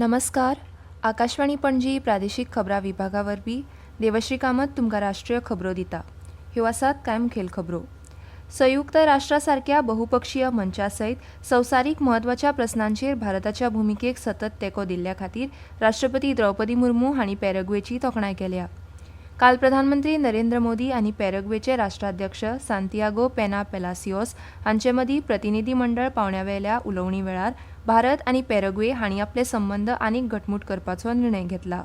नमस्कार. आकाशवाणी पणजी प्रादेशीक खबरां विभागा वरवीं देवश्री कामत तुमकां राष्ट्रीय खबरो दिता. ह्यो आसात कांय मुखेल खबरो. संयुक्त राष्ट्रा सारक्या बहुपक्षीय मंचा सयत संवसारीक म्हत्वाच्या प्रस्नांचेर भारताच्या भुमिकेक सतत तेंको दिल्ल्या खातीर राष्ट्रपती द्रौपदी मुर्मू हांणी पॅराग्वेची तोखणाय केल्या. काल प्रधानमंत्री नरेंद्र मोदी आनी पॅराग्वेचे राष्ट्राध्यक्ष सांतियागो पेना पेलासियोस हांचे मदीं प्रतिनिधी मंडळ पावण्यावेल्या उलोवणी वेळार भारत आनी पॅराग्वे हांणी आपले संबंद आनीक घटमूट करपाचो निर्णय घेतला.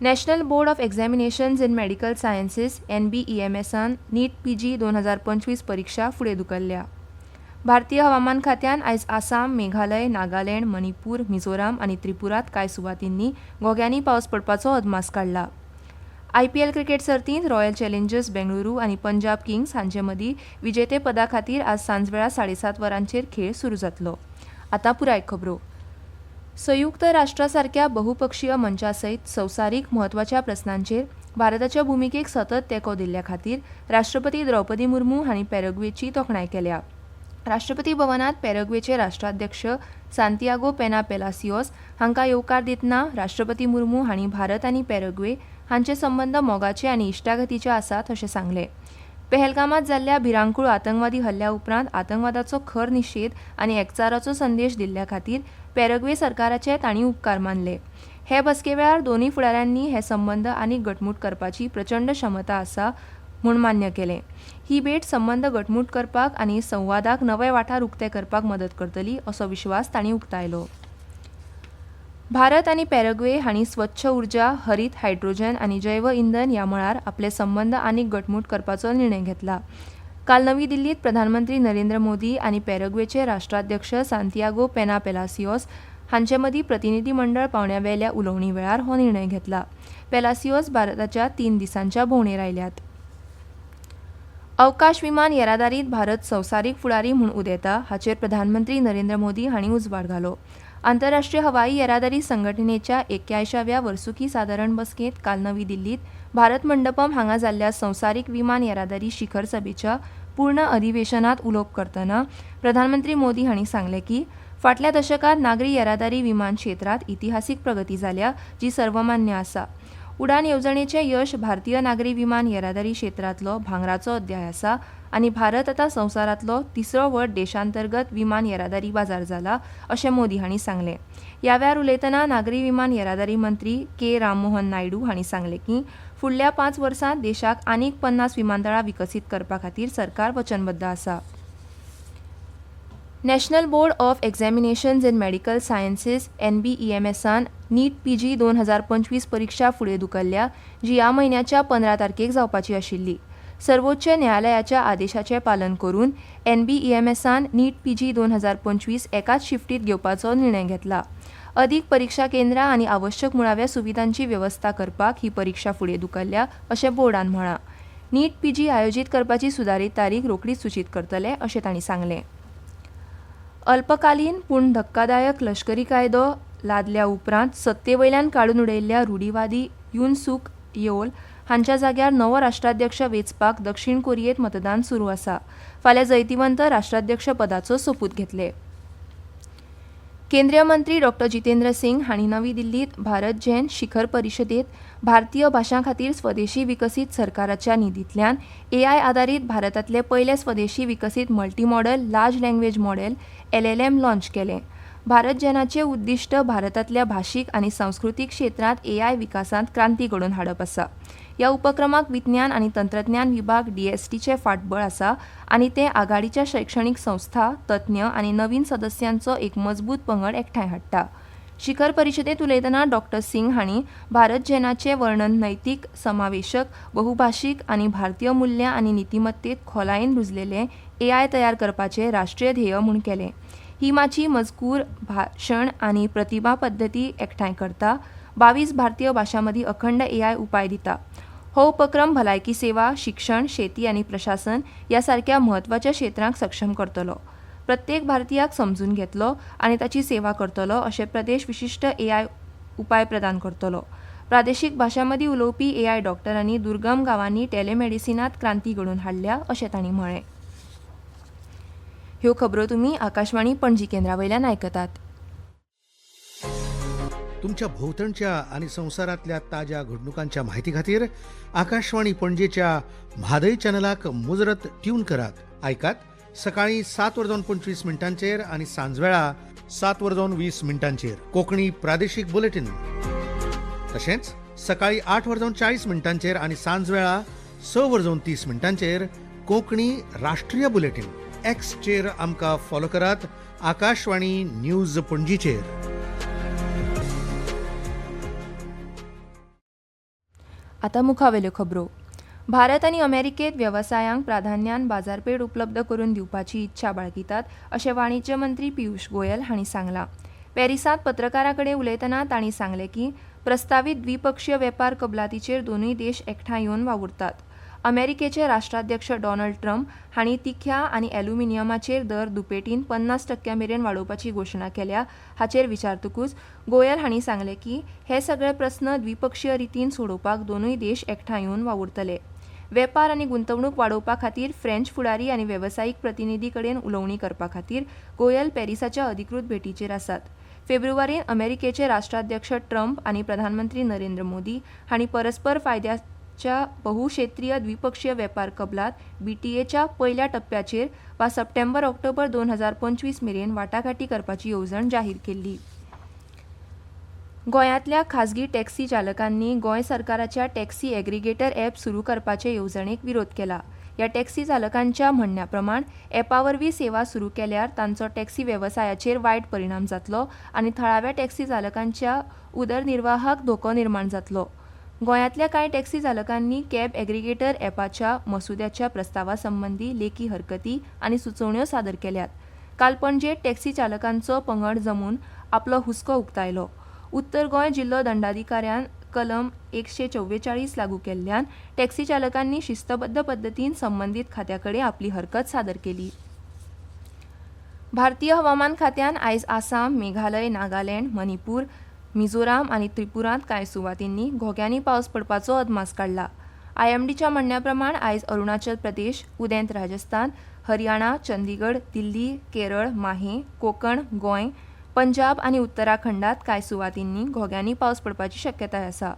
National board of examinations in medical sciences NBEMSन नीट PG 2025 परीक्षा फुडें धुकल्ल्या. भारतीय हवामान खात्यान आयज आसाम, मेघालय, नागालँड, मणिपूर, मिझोराम आनी त्रिपुरात कांय सुवातींनी घोग्यांनी पावस पडपाचो अदमास काडला. IPL क्रिकेट सर्तींत रॉयल चॅलेंजर्स बेंगळुरू आनी पंजाब किंग्स हांचे मदीं विजेतेपदा खातीर आज सांजवेळा 7:30 वरांचेर खेळ सुरू जातलो. आतां पुराय खबरो. संयुक्त राष्ट्रा सारक्या बहुपक्षीय मंचा सयत संवसारीक म्हत्वाच्या प्रस्नांचेर भारताच्या भुमिकेक सतत तेंको दिल्ल्या खातीर राष्ट्रपती द्रौपदी मुर्मू हांणी पॅराग्वेची तोखणाय केल्या. राष्ट्रपती भवनांत पॅराग्वेचे राष्ट्राध्यक्ष सांतियागो पेना पेलासियोस हांकां येवकार दितना राष्ट्रपती मुर्मू हांणी भारत आनी पॅराग्वे हांचे संबंद मोगाचे आनी इश्टागतीचे आसात अशें सांगलें. पहलगामात जाल्ल्या भिरांकूळ आतंकवादी हल्ल्या उपरांत आतंकवादाचो खर निशेध आनी एकचाराचो संदेश दिल्ल्या खातीर पॅराग्वे सरकाराचे तांणी उपकार मानले. हे बसके वेळार दोनूय फुडाऱ्यांनी हे संबंद आनीक घटमूट करपाची प्रचंड क्षमता आसा म्हूण मान्य केलें. ही भेट संबंद घटमूट करपाक आनी संवादाक नवे वाठार उक्ते करपाक मदत करतली असो विश्वास तांणी उक्तायलो. भारत आनी पॅराग्वे हांणी स्वच्छ उर्जा, हरीत हायड्रोजन आनी जैव इंधन ह्या मळार आपले संबंद आनीक घटमूट करपाचो निर्णय घेतला. काल नवी दिल्लीत प्रधानमंत्री नरेंद्र मोदी आनी पॅराग्वेचे राष्ट्राध्यक्ष सांतियागो पेना पेलासियोस हांचे मदीं प्रतिनिधी मंडळ पावण्यावेल्या उलोवणी वेळार हो निर्णय घेतला. पेलासियोस भारताच्या 3 दिसांच्या भोंवडेर आयल्यात. अवकाश विमान येरादारीत भारत संवसारीक फुडारी म्हूण उदेता हाचेर प्रधानमंत्री नरेंद्र मोदी हांणी उजवाड घालो. आंतरराष्ट्रीय हवाई येरादारी संघटनेच्या 81व्या वर्सुकी सादारण बसकेंत काल नवी दिल्लीत भारत मंडपम हांगा जाल्ल्या संवसारीक विमान येरादारी शिखर सभेच्या पूर्ण अधिवेशनात उलोवप करतना प्रधानमंत्री मोदी हांणी सांगलें की फाटल्या दशकांत नागरी येरादारी विमान क्षेत्रांत इतिहासीक प्रगती जाल्या जी सर्वमान्य आसा. उडान येवजणेचें यश भारतीय नागरी विमान येरादारी क्षेत्रांतलो भांगराचो अध्याय आसा आनी भारत आतां संवसारांतलो 3रो व्हड देशांतर्गत विमान येरादारी बाजार जाला अशें मोदी हांणी सांगलें. ह्या वेळार उलयतना नागरी विमान येरादारी मंत्री के. राममोहन नायडू हांणी सांगलें की फुडल्या 5 वर्सांत देशाक आनीक 50 विमानतळां विकसीत करपा खातीर सरकार वचनबद्ध आसा. National board of examinations in medical sciences NBEMSन नीट PG 2025 परीक्षा फुडें धुकल्ल्या जी ह्या म्हयन्याच्या 15 तारखेक जावपाची आशिल्ली. सर्वोच्च न्यायालयाच्या आदेशाचें पालन करून NBEMSन नीट PG 2025 एकाच शिफ्टीत घेवपाचो निर्णय घेतला. अदीक परीक्षा केंद्रां आनी आवश्यक मुळाव्या सुविधांची वेवस्था करपाक ही परीक्षा फुडें धुकल्ल्या अशें बोर्डान म्हळां. नीट PG आयोजीत करपाची सुदारीत तारीख रोखडीच सूचीत करतले अशें तांणी सांगलें. अल्पकालीन पूण धक्कादायक लश्करी कायदो लादल्या उपरांत सत्तेवयल्यान काडून उडयल्ल्या रूढिवादी युन सूक येओल हांच्या जाग्यार नवो राष्ट्राध्यक्ष वेंचपाक दक्षिण कोरियेंत मतदान सुरू आसा. फाल्यां जैतिवंत राष्ट्राध्यक्ष पदाचो सोपूत घेतले. केंद्रीय मंत्री डॉ. जितेंद्र सिंग हांणी नवी दिल्लीत भारत जैन शिखर परिशदेंत भारतीय भाशां खातीर स्वदेशी विकसीत सरकाराच्या निधींतल्यान AI आदारीत भारतांतले पयले स्वदेशी विकसीत multi modal large language model LLM launch केलें. भारत जैनाचें उद्दिश्ट भारतांतल्या भाशीक आनी सांस्कृतीक क्षेत्रांत AI विकासांत क्रांती घडोवन हाडप आसा. ह्या उपक्रमाक विज्ञान आनी तंत्रज्ञान विभाग DSTचें फाटबळ आसा आनी तें आघाडीच्या शैक्षणीक संस्था, तज्ञ आनी नवीन सदस्यांचो एक मजबूत पंगड एकठांय हाडटा. शिखर परिशदेंत उलयतना डॉ. सिंग हांणी भारत जैनाचें वर्णन नैतीक, समावेशक, बहुभाशीक आनी भारतीय मुल्यां आनी नितीमत्तेत खोलायेन रुजलेलें AI तयार करपाचें राष्ट्रीय ध्येय म्हूण केलें. ही माची मजकूर भाशण आनी प्रतिभा पद्दती एकठांय करता. 22 भारतीय भाशां मदीं अखंड AI उपाय दिता. हो उपक्रम भलायकी सेवा, शिक्षण, शेती आनी प्रशासन ह्या सारक्या म्हत्वाच्या क्षेत्रांक सक्षम करतलो. प्रत्येक भारतीयाक समजून घेतलो आनी ताची सेवा करतलो अशें प्रदेश विशिश्ट AI उपाय प्रदान करतलो. प्रादेशीक भाशां मदीं उलोवपी AI डॉक्टरांनी दुर्गम गांवांनी टॅलिमेडिसिनांत क्रांती घडोवन हाडल्या अशें तांणी म्हळें. ह्यो खबरो तुमी आकाशवाणी पणजी केंद्रा वयल्यान आयकतात. तुमच्या भोवतणच्या आणि संसारातल्या ताज्या घडणुकांच्या म्हायती खातीर आकाशवाणी पणजेच्या म्हादय चॅनलाक मुजरत ट्यून करात. ऐकात सकाळी 7:25 आणि सांजवेळा 7:20 कोंकणी प्रादेशीक बुलेटिन. तशेंच सकाळी 8:40 आणि सांजवेळा 6:30 कोंकणी राष्ट्रीय बुलेटिन. एक्सचेर आमकां फॉलो करात. आकाशवाणी न्यूज पणजीचेर. आता मुखावेल्यो खबरो. भारत आनी अमेरिकेत वेवसायांक प्राधान्यान बाजारपेठ उपलब्ध करून दिवपाची इत्सा बाळगितात अशें वाणिज्य मंत्री पियुष गोयल हांणी सांगलां. पॅरिसांत पत्रकारां कडेन उलयतना तांणी सांगलें की प्रस्तावीत द्विपक्षीय वेपार कबलातीचेर दोनूय देश एकठांय येवन वावुरतात. अमेरिकेचे राष्ट्राध्यक्ष डोनाल्ड ट्रम्प हांणी तिख्या आनी एल्युमिनियमाचेर दर दुपेटीन 50% मेरेन वाडोवपाची घोशणा केल्या हाचेर विचारतकूच गोयल हांणी सांगलें की हे सगळे प्रस्न द्विपक्षीय रितीन सोडोवपाक दोनूय देश एकठांय येवन वावुरतले. वेपार आनी गुंतवणूक वाडोवपा खातीर फ्रेंच फुडारी आनी वेवसायीक प्रतिनिधी कडेन उलोवणी करपा खातीर गोयल पॅरिसाच्या अधिकृत भेटीचेर आसात. फेब्रुवारींत अमेरिकेचे राष्ट्राध्यक्ष ट्रम्प आनी प्रधानमंत्री नरेंद्र मोदी हांणी परस्पर फायद्याच्या बहुक्षेत्रीय द्विपक्षीय वेपार कबलात BTA पयल्या टप्प्याचेर वा सप्टेंबर-ऑक्टोबर 2025 मेरेन वाटाघाटी करपाची येवजण जाहीर केल्ली. गोंयांतल्या खाजगी टॅक्सी चालकांनी गोंय सरकाराच्या टॅक्सी एग्रिगेटर ॲप सुरू करपाचे येवजणेक विरोध केला. ह्या टॅक्सी चालकांच्या म्हणण्या प्रमाण ॲपा वरवीं सेवा सुरू केल्यार तांचो टॅक्सी वेवसायाचेर वायट परिणाम जातलो आनी थळाव्या टॅक्सी चालकांच्या उदरनिर्वाहाक धोको निर्माण जातलो. गोंयांतल्या कांय टॅक्सी चालकांनी कॅब एग्रिगेटर ॲपाच्या मसुद्याच्या प्रस्तावा संबंदी लेखी हरकती आनी सुचोवण्यो सादर केल्यात. काल पणजेंत टॅक्सी चालकांचो पंगड जमून आपलो हुस्को उक्तायलो. उत्तर गोंय जिल्लो दंडाधिकाऱ्यान कलम 144 लागू केल्ल्यान टॅक्सी चालकांनी शिस्तबद्ध पद्दतीन संबंदीत खात्या कडेन आपली हरकत सादर केली. भारतीय हवामान खात्यान आयज आसाम, मेघालय, नागालँड, मणिपूर, मिझोराम आनी त्रिपुरांत कांय सुवातींनी घोग्यांनी पावस पडपाचो अदमास काडला. IMDच्या म्हणण्या प्रमाण आयज अरुणाचल प्रदेश, उदेंत राजस्थान, हरियाणा, चंदीगड, दिल्ली, केरळ, माहे, कोकण, गोंय, पंजाब आनी उत्तराखंडात कांय सुवातींनी घोग्यांनी पावस पडपाची शक्यताय आसा.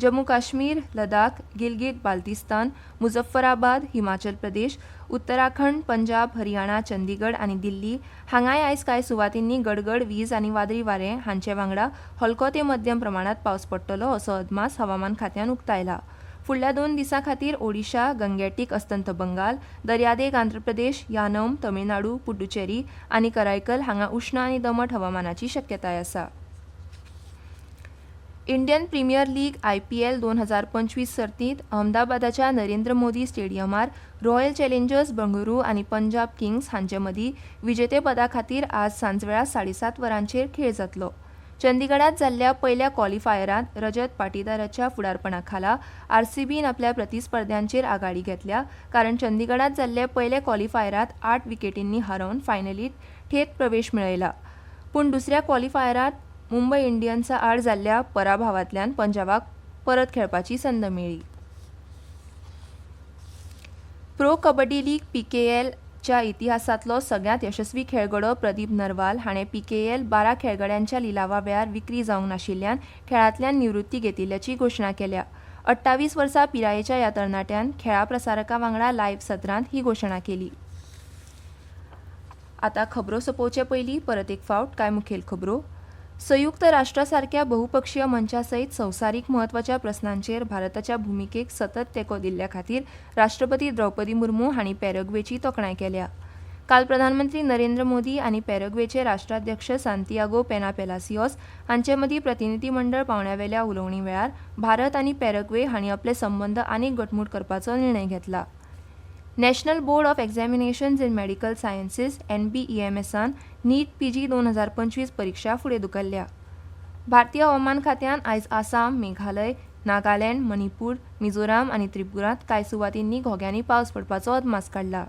जम्मू काश्मीर, लडाख, गिलगिट बाल्तिस्तान, मुझफ्फराबाद, हिमाचल प्रदेश, उत्तराखंड, पंजाब, हरियाणा, चंदीगड आनी दिल्ली हांगाय आयज कांय सुवातींनी गडगड वीज आनी वादळी वारें हांचे वांगडा हलको ते मध्यम प्रमाणात पावस पडटलो असो अदमास हवामान खात्यान उक्तायला. फुडल्या 2 दिसां खातीर ओडिशा, गंगेटीक अस्तंत बंगाल, दर्यादेग आंध्र प्रदेश, यानम, तमिळनाडू, पुडुचेरी आनी करायकल हांगा उश्ण आनी दमट हवामानाची शक्यताय आसा. इंडियन प्रीमियर लीग IPL 2025 सर्तींत अहमदाबादाच्या नरेंद्र मोदी स्टेडियमार रॉयल चॅलेंजर्स बंगळुरू आनी पंजाब किंग्स हांचे मदीं विजेतेपदा खातीर आज सांजवेळा 7:30 वरांचेर खेळ जातलो. चंदीगडात जाल्ल्या पयल्या क्वॉलिफायरांत रजत पाटीदाराच्या फुडारपणाखाला RCBन आपल्या प्रतिस्पर्ध्यांचेर आघाडी घेतल्या कारण चंदीगडात जाल्ल्या पयल्या क्वॉलिफायरांत 8 विकेटींनी हारोवन फायनलींत थेट प्रवेश मेळयला. पूण दुसऱ्या क्वॉलिफायरांत मुंबय इंडियन्सा आड जाल्ल्या पराभवांतल्यान पंजाबाक परत खेळपाची संद मेळ्ळी. प्रो कबड्डी लीग PKL च्या इतिहासांतलो सगळ्यांत यशस्वी खेळगडो प्रदीप नरवाल हाणें PKL 12 खेळगड्यांच्या लिलावा वेळार विक्री जावंक नाशिल्ल्यान खेळांतल्यान निवृत्ती घेतिल्ल्याची घोशणा केल्या. 28 वर्सां पिरायेच्या ह्या तरणाट्यान खेळा प्रसारकां वांगडा लायव्ह सत्रांत ही घोशणा केली. आतां खबरो सोंपोवचे पयलीं परत एक फावट कांय मुखेल खबरो. संयुक्त राष्ट्रासारख्या बहुपक्षीय मंचा सयत संवसारीक म्हत्वाच्या प्रस्नांचेर भारताच्या भुमिकेक सतत तेंको दिल्ल्या खातीर राष्ट्रपती द्रौपदी मुर्मू हांणी पॅराग्वेची तोखणाय केल्या. काल प्रधानमंत्री नरेंद्र मोदी आनी पॅराग्वेचे राष्ट्राध्यक्ष सांतियागो पेना पेलासियोस हांचे मदीं प्रतिनिधी मंडळ पावंड्यावेल्या उलोवणी वेळार भारत आनी पॅराग्वे हांणी आपले संबंद आनीक घटमूट करपाचो निर्णय घेतला. National board of examinations in medical sciences NBEMSन नीट PG 2025 परीक्षा फुडें धुकल्ल्या. भारतीय हवामान खात्यान आयज आसाम, मेघालय, नागालँड, मणिपूर, मिझोराम आनी त्रिपुरांत कांय सुवातींनी घोग्यांनी पावस पडपाचो अदमास काडला.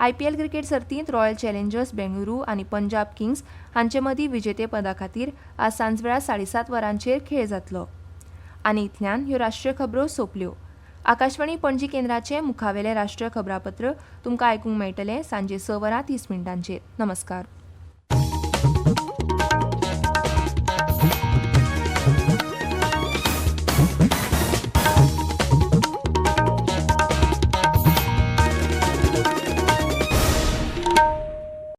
IPL क्रिकेट सर्तींत रॉयल चॅलेंजर्स बेंगळुरू आनी पंजाब किंग्स हांचे मदीं विजेतेपदा खातीर आज सांजवेळा 7:30 वरांचेर खेळ जातलो. आनी इतल्यान ह्यो राष्ट्रीय खबरो सोंपल्यो. आकाशवाणी पणजी केंद्राचे मुखावेले राष्ट्रीय खबरापत्र तुमकां आयकूंक मेळटलें सांजे 6:30 नमस्कार.